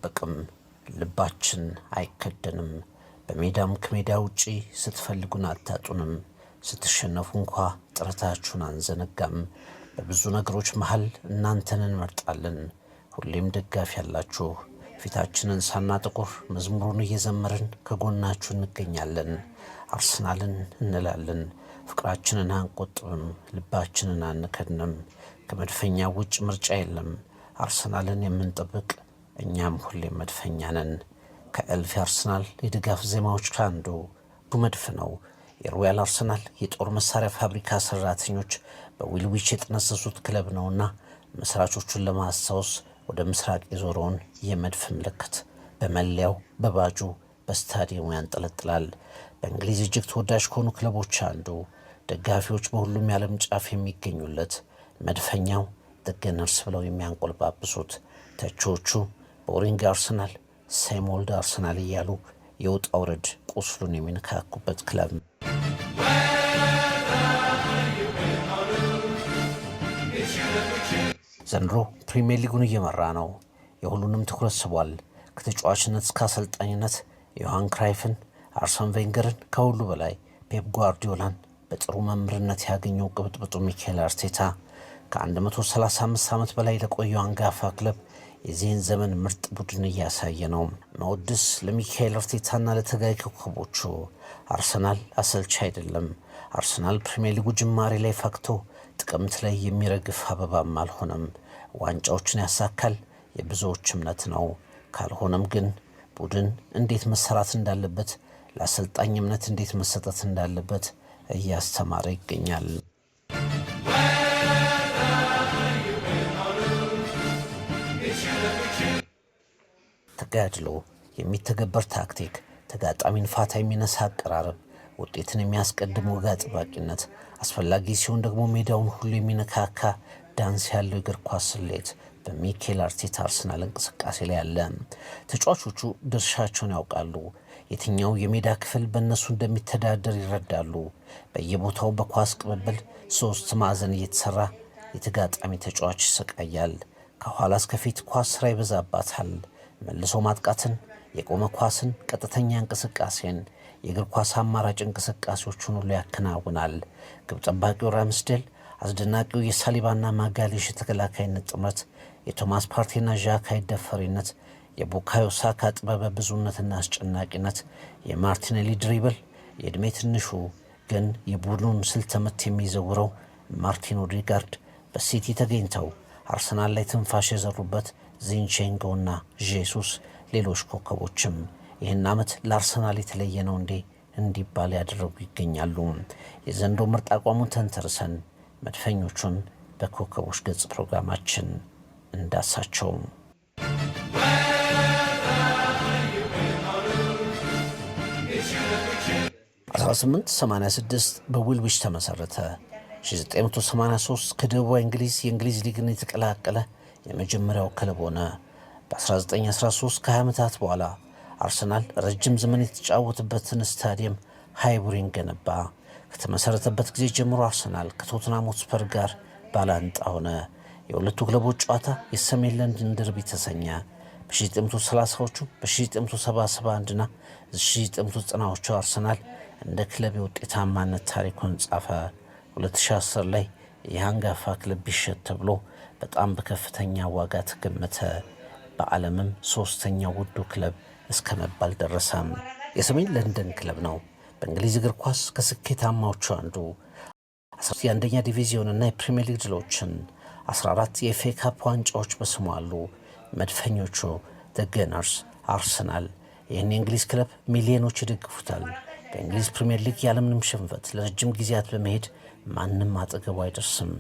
አንጠበቅም፣ ልባችን አይከደንም። በሜዳም ከሜዳ ውጪ ስትፈልጉን አታጡንም። ስትሸነፉ እንኳ ጥረታችሁን አንዘነጋም። በብዙ ነገሮች መሃል እናንተን እንመርጣለን። ሁሌም ደጋፊ ያላችሁ ፊታችንን ሳናጥቁር መዝሙሩን እየዘመርን ከጎናችሁ እንገኛለን። አርሰናልን እንላለን። ፍቅራችንን አንቆጥብም፣ ልባችንን አንከድንም። ከመድፈኛ ውጭ ምርጫ የለም። አርሰናልን የምንጠብቅ እኛም ሁሌም መድፈኛ ነን። ከእልፍ የአርሰናል የድጋፍ ዜማዎች ከአንዱ ቡመድፍ ነው። የሮያል አርሰናል የጦር መሳሪያ ፋብሪካ ሰራተኞች በዊልዊች የጠነሰሱት ክለብ ነውና መስራቾቹን ለማስታወስ ወደ ምስራቅ የዞረውን የመድፍ ምልክት በመለያው በባጁ በስታዲየሙ ያንጠለጥላል። በእንግሊዝ እጅግ ተወዳጅ ከሆኑ ክለቦች አንዱ ደጋፊዎች በሁሉም የዓለም ጫፍ የሚገኙለት መድፈኛው ደገነርስ ብለው የሚያንቆልባብሱት ተቺዎቹ ቦሪንግ አርሰናል፣ ሴም ኦልድ አርሰናል እያሉ የውጣ ውረድ ቁስሉን የሚነካኩበት ክለብ። ዘንድሮ ፕሪሚየር ሊጉን እየመራ ነው። የሁሉንም ትኩረት ስቧል። ከተጫዋችነት እስከ አሰልጣኝነት ዮሃን ክራይፍን፣ አርሰን ቬንገርን፣ ከሁሉ በላይ ፔፕ ጓርዲዮላን በጥሩ መምህርነት ያገኘው ቅብጥብጡ ሚካኤል አርቴታ ከ135 ዓመት በላይ ለቆየው አንጋፋ ክለብ የዚህን ዘመን ምርጥ ቡድን እያሳየ ነው። መወድስ ለሚካኤል አርቴታና ለተጋይ ኮከቦቹ። አርሰናል አሰልቺ አይደለም። አርሰናል ፕሪሚየር ሊጉ ጅማሬ ላይ ፈክቶ ጥቅምት ላይ የሚረግፍ አበባም አልሆነም። ዋንጫዎችን ያሳካል የብዙዎች እምነት ነው። ካልሆነም ግን ቡድን እንዴት መሰራት እንዳለበት፣ ለአሰልጣኝ እምነት እንዴት መሰጠት እንዳለበት እያስተማረ ይገኛል። ተጋድሎ፣ የሚተገበር ታክቲክ፣ ተጋጣሚን ፋታ የሚነሳ አቀራረብ፣ ውጤትን የሚያስቀድም ወግ አጥባቂነት፣ አስፈላጊ ሲሆን ደግሞ ሜዳውን ሁሉ የሚነካካ ዳንስ ያለው እግር ኳስ ስሌት በሚካኤል አርቴታ አርሰናል እንቅስቃሴ ላይ አለ። ተጫዋቾቹ ድርሻቸውን ያውቃሉ። የትኛው የሜዳ ክፍል በእነሱ እንደሚተዳደር ይረዳሉ። በየቦታው በኳስ ቅብብል ሶስት ማዕዘን እየተሰራ የተጋጣሚ ተጫዋች ይሰቃያል። ከኋላ እስከፊት ኳስ ስራ ይበዛባታል። መልሶ ማጥቃትን፣ የቆመ ኳስን፣ ቀጥተኛ እንቅስቃሴን፣ የእግር ኳስ አማራጭ እንቅስቃሴዎችን ሁሉ ያከናውናል። ግብ ጠባቂው ራምስዴል፣ አስደናቂው የሳሊባና ማጋሌሽ የተከላካይነት ጥምረት፣ የቶማስ ፓርቴና ዣካ አይደፈሪነት፣ የቡካዮ ሳካ ጥበበ ብዙነትና አስጨናቂነት፣ የማርቲኔሊ ድሪብል፣ የዕድሜ ትንሹ ግን የቡድኑን ስልተ ምት የሚዘውረው ማርቲን ኦዴጋርድ በሲቲ ተገኝተው አርሰናል ላይ ትንፋሽ የዘሩበት ዚንቼንኮና ጄሱስ፣ ሌሎች ኮከቦችም ይህን ዓመት ለአርሰናል የተለየ ነው እንዴ እንዲባል ያደረጉ ይገኛሉ። የዘንድሮ ምርጥ አቋሙን ተንተርሰን መድፈኞቹን በኮከቦች ገጽ ፕሮግራማችን እንዳሳቸው። 1886 በዊልዊች ተመሰረተ። 1983 ከደቡባዊ እንግሊዝ የእንግሊዝ ሊግን የተቀላቀለ የመጀመሪያው ክለብ ሆነ። በ1913 ከ20 ዓመታት በኋላ አርሰናል ረጅም ዘመን የተጫወተበትን ስታዲየም ሃይቡሪን ገነባ። ከተመሰረተበት ጊዜ ጀምሮ አርሰናል ከቶትናም ሆትስፐር ጋር ባላንጣ ሆነ። የሁለቱ ክለቦች ጨዋታ የሰሜን ለንደን ደርቢ ተሰኘ። በ1930ዎቹ በ1971ና 1990ዎቹ አርሰናል እንደ ክለብ የውጤታማነት ታሪኩን ጻፈ። 2010 ላይ የአንጋፋ ክለብ ቢሸጥ ተብሎ በጣም በከፍተኛ ዋጋ ተገመተ። በዓለምም ሶስተኛው ውዱ ክለብ እስከ መባል ደረሰም። የሰሜን ለንደን ክለብ ነው። በእንግሊዝ እግር ኳስ ከስኬታማዎቹ አንዱ 11 የአንደኛ ዲቪዚዮንና የፕሪሚየር ሊግ ድሎችን፣ 14 የኤፍኤ ካፕ ዋንጫዎች በስሙ አሉ። መድፈኞቹ ደገነርስ አርሰናል ይህን የእንግሊዝ ክለብ ሚሊዮኖች ይደግፉታል። በእንግሊዝ ፕሪሚየር ሊግ ያለምንም ሽንፈት ለረጅም ጊዜያት በመሄድ ማንም አጠገቡ አይደርስም።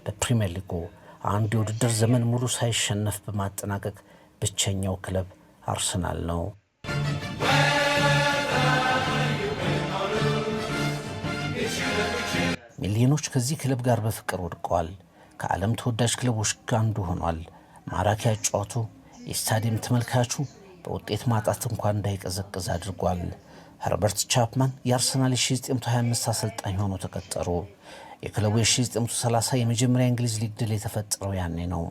በፕሪሚየር ሊጉ አንድ የውድድር ዘመን ሙሉ ሳይሸነፍ በማጠናቀቅ ብቸኛው ክለብ አርሰናል ነው። ሚሊዮኖች ከዚህ ክለብ ጋር በፍቅር ወድቀዋል። ከዓለም ተወዳጅ ክለቦች አንዱ ሆኗል። ማራኪ አጫዋቱ፣ የስታዲየም ተመልካቹ በውጤት ማጣት እንኳን እንዳይቀዘቅዝ አድርጓል። ኸርበርት ቻፕማን የአርሰናል የ1925 አሰልጣኝ ሆኖ ተቀጠሩ። የክለቡ የ1930 የመጀመሪያ እንግሊዝ ሊግ ድል የተፈጠረው ያኔ ነው።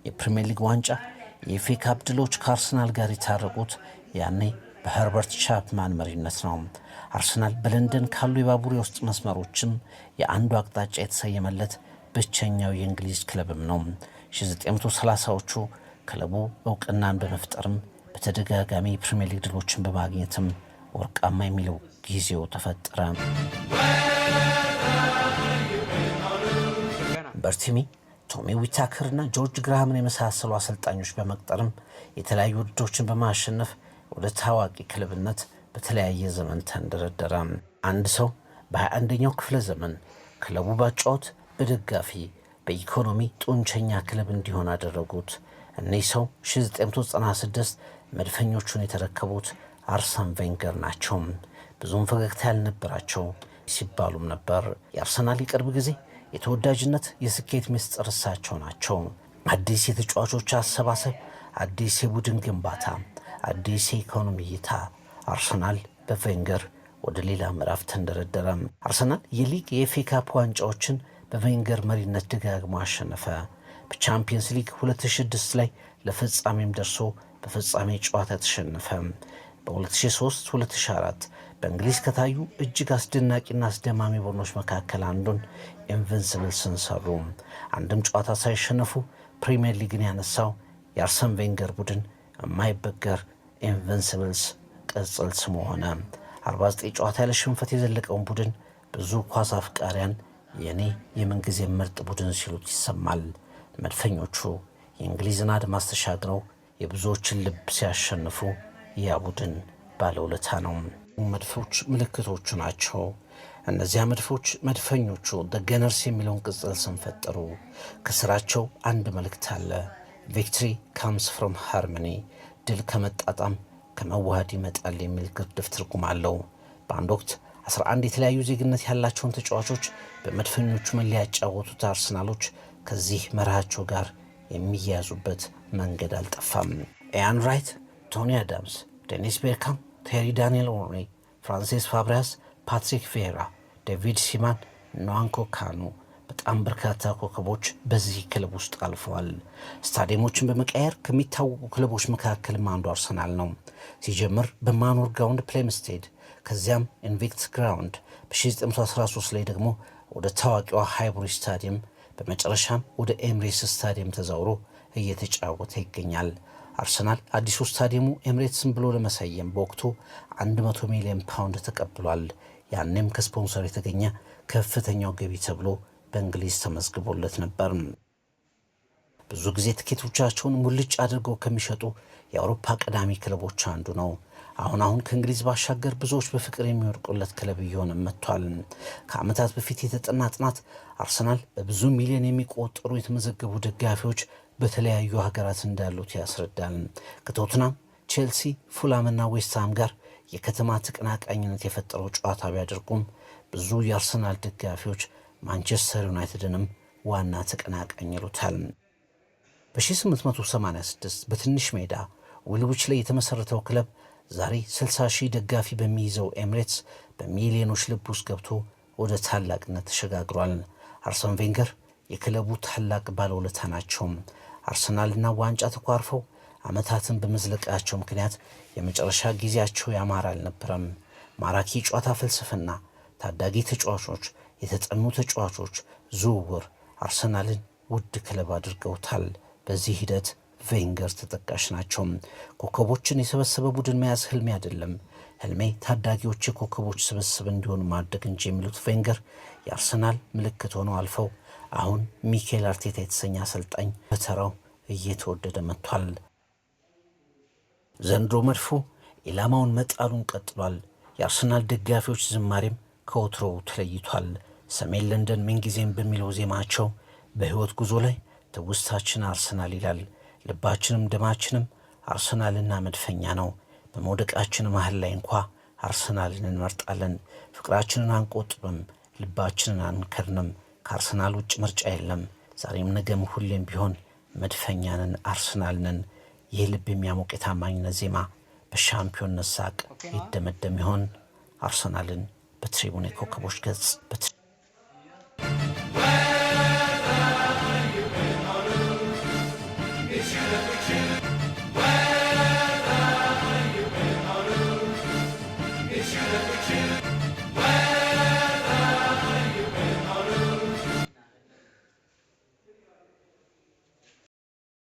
የፕሪሚየር ሊግ ዋንጫ፣ የኤፍኤ ካፕ ድሎች ከአርሰናል ጋር የታረቁት ያኔ በኸርበርት ቻፕማን መሪነት ነው። አርሰናል በለንደን ካሉ የባቡር የውስጥ መስመሮችም የአንዱ አቅጣጫ የተሰየመለት ብቸኛው የእንግሊዝ ክለብም ነው። 1930ዎቹ ክለቡ እውቅናን በመፍጠርም በተደጋጋሚ ፕሪሚየር ሊግ ድሎችን በማግኘትም ወርቃማ የሚለው ጊዜው ተፈጠረ። በርቲሚ ቶሚ ዊታከርና ጆርጅ ግራሃምን የመሳሰሉ አሰልጣኞች በመቅጠርም የተለያዩ ውድድሮችን በማሸነፍ ወደ ታዋቂ ክለብነት በተለያየ ዘመን ተንደረደረ። አንድ ሰው በ21ኛው ክፍለ ዘመን ክለቡ ባጫወት በደጋፊ በኢኮኖሚ ጡንቸኛ ክለብ እንዲሆን አደረጉት። እነዚህ ሰው 1996 መድፈኞቹን የተረከቡት አርሰን ቬንገር ናቸው። ብዙም ፈገግታ ያልነበራቸው ሲባሉም ነበር። የአርሰናል የቅርብ ጊዜ የተወዳጅነት የስኬት ምስጢር እሳቸው ናቸው። አዲስ የተጫዋቾች አሰባሰብ፣ አዲስ የቡድን ግንባታ፣ አዲስ የኢኮኖሚ እይታ። አርሰናል በቬንገር ወደ ሌላ ምዕራፍ ተንደረደረ። አርሰናል የሊግ የኤፍኤ ካፕ ዋንጫዎችን በቬንገር መሪነት ደጋግሞ አሸነፈ። በቻምፒየንስ ሊግ 2006 ላይ ለፍጻሜም ደርሶ በፍጻሜ ጨዋታ ተሸነፈ። በ2003-2004 በእንግሊዝ ከታዩ እጅግ አስደናቂና አስደማሚ ቡድኖች መካከል አንዱን ኢንቪንሲብልስን ሰሩ። አንድም ጨዋታ ሳይሸነፉ ፕሪሚየር ሊግን ያነሳው የአርሰን ቬንገር ቡድን የማይበገር ኢንቪንሲብልስ ቅጽል ስሙ ሆነ። 49 ጨዋታ ያለ ሽንፈት የዘለቀውን ቡድን ብዙ ኳስ አፍቃሪያን የኔ የምንጊዜ ምርጥ ቡድን ሲሉት ይሰማል። መድፈኞቹ የእንግሊዝን አድማስ ተሻግረው የብዙዎችን ልብ ሲያሸንፉ ያ ቡድን ባለውለታ ነው። መድፎች ምልክቶቹ ናቸው። እነዚያ መድፎች መድፈኞቹ ደገነርስ የሚለውን ቅጽል ስም ፈጠሩ። ከስራቸው አንድ መልእክት አለ። ቪክትሪ ካምስ ፍሮም ሃርመኒ፣ ድል ከመጣጣም ከመዋሃድ ይመጣል የሚል ግርድፍ ትርጉም አለው። በአንድ ወቅት 11 የተለያዩ ዜግነት ያላቸውን ተጫዋቾች በመድፈኞቹ መለያ ያጫወቱት አርሰናሎች ከዚህ መርሃቸው ጋር የሚያያዙበት መንገድ አልጠፋም። ኢያን ራይት፣ ቶኒ አዳምስ፣ ዴኒስ ቤርካም፣ ቴሪ ዳንኤል ኦርኔ፣ ፍራንሲስ ፋብሪያስ፣ ፓትሪክ ቬራ፣ ዴቪድ ሲማን፣ ኗንኮ ካኑ በጣም በርካታ ኮከቦች በዚህ ክለብ ውስጥ አልፈዋል። ስታዲየሞችን በመቀየር ከሚታወቁ ክለቦች መካከልም አንዱ አርሰናል ነው። ሲጀምር በማኖር ግራውንድ ፕሌምስቴድ፣ ከዚያም ኢንቪክት ግራውንድ፣ በ1913 ላይ ደግሞ ወደ ታዋቂዋ ሃይቡሪ ስታዲየም፣ በመጨረሻም ወደ ኤምሬትስ ስታዲየም ተዛውሮ እየተጫወተ ይገኛል። አርሰናል አዲሱ ስታዲየሙ ኤምሬትስን ብሎ ለመሰየም በወቅቱ 100 ሚሊዮን ፓውንድ ተቀብሏል። ያኔም ከስፖንሰር የተገኘ ከፍተኛው ገቢ ተብሎ በእንግሊዝ ተመዝግቦለት ነበር። ብዙ ጊዜ ትኬቶቻቸውን ሙልጭ አድርገው ከሚሸጡ የአውሮፓ ቀዳሚ ክለቦች አንዱ ነው። አሁን ከእንግሊዝ ባሻገር ብዙዎች በፍቅር የሚወድቁለት ክለብ እየሆነ መጥቷል። ከዓመታት በፊት የተጠና ጥናት አርሰናል በብዙ ሚሊዮን የሚቆጠሩ የተመዘገቡ ደጋፊዎች በተለያዩ ሀገራት እንዳሉት ያስረዳል። ከቶትናም፣ ቼልሲ፣ ፉላምና ዌስትሃም ጋር የከተማ ተቀናቃኝነት የፈጠረው ጨዋታ ቢያደርጉም ብዙ የአርሰናል ደጋፊዎች ማንቸስተር ዩናይትድንም ዋና ተቀናቃኝ ይሉታል። በ1886 በትንሽ ሜዳ ዊልዊች ላይ የተመሰረተው ክለብ ዛሬ 60 ሺህ ደጋፊ በሚይዘው ኤምሬትስ በሚሊዮኖች ልብ ውስጥ ገብቶ ወደ ታላቅነት ተሸጋግሯል። አርሰን ቬንገር የክለቡ ታላቅ ባለውለታ ናቸው። አርሰናልና ዋንጫ ተኳርፈው ዓመታትን በመዝለቃቸው ምክንያት የመጨረሻ ጊዜያቸው ያማረ አልነበረም። ማራኪ ጨዋታ ፍልስፍና፣ ታዳጊ ተጫዋቾች፣ የተጠኑ ተጫዋቾች ዝውውር አርሰናልን ውድ ክለብ አድርገውታል። በዚህ ሂደት ቬንገር ተጠቃሽ ናቸው። ኮከቦችን የሰበሰበ ቡድን መያዝ ህልሜ አይደለም፣ ህልሜ ታዳጊዎች የኮከቦች ስብስብ እንዲሆኑ ማድረግ እንጂ የሚሉት ቬንገር የአርሰናል ምልክት ሆነው አልፈው አሁን ሚኬል አርቴታ የተሰኘ አሰልጣኝ በተራው እየተወደደ መጥቷል። ዘንድሮ መድፎ ኢላማውን መጣሉን ቀጥሏል። የአርሰናል ደጋፊዎች ዝማሬም ከወትሮው ተለይቷል። ሰሜን ለንደን ምንጊዜም በሚለው ዜማቸው በህይወት ጉዞ ላይ ትውስታችን አርሰናል ይላል። ልባችንም ደማችንም አርሰናልና መድፈኛ ነው። በመውደቃችን መሀል ላይ እንኳ አርሰናልን እንመርጣለን። ፍቅራችንን አንቆጥብም፣ ልባችንን አንከርንም። ከአርሰናል ውጭ ምርጫ የለም። ዛሬም ነገም ሁሌም ቢሆን መድፈኛንን አርሰናልን። ይህ ልብ የሚያሞቅ የታማኝነት ዜማ በሻምፒዮንነት ሳቅ ይደመደም ይሆን? አርሰናልን በትሪቡን የኮከቦች ገጽ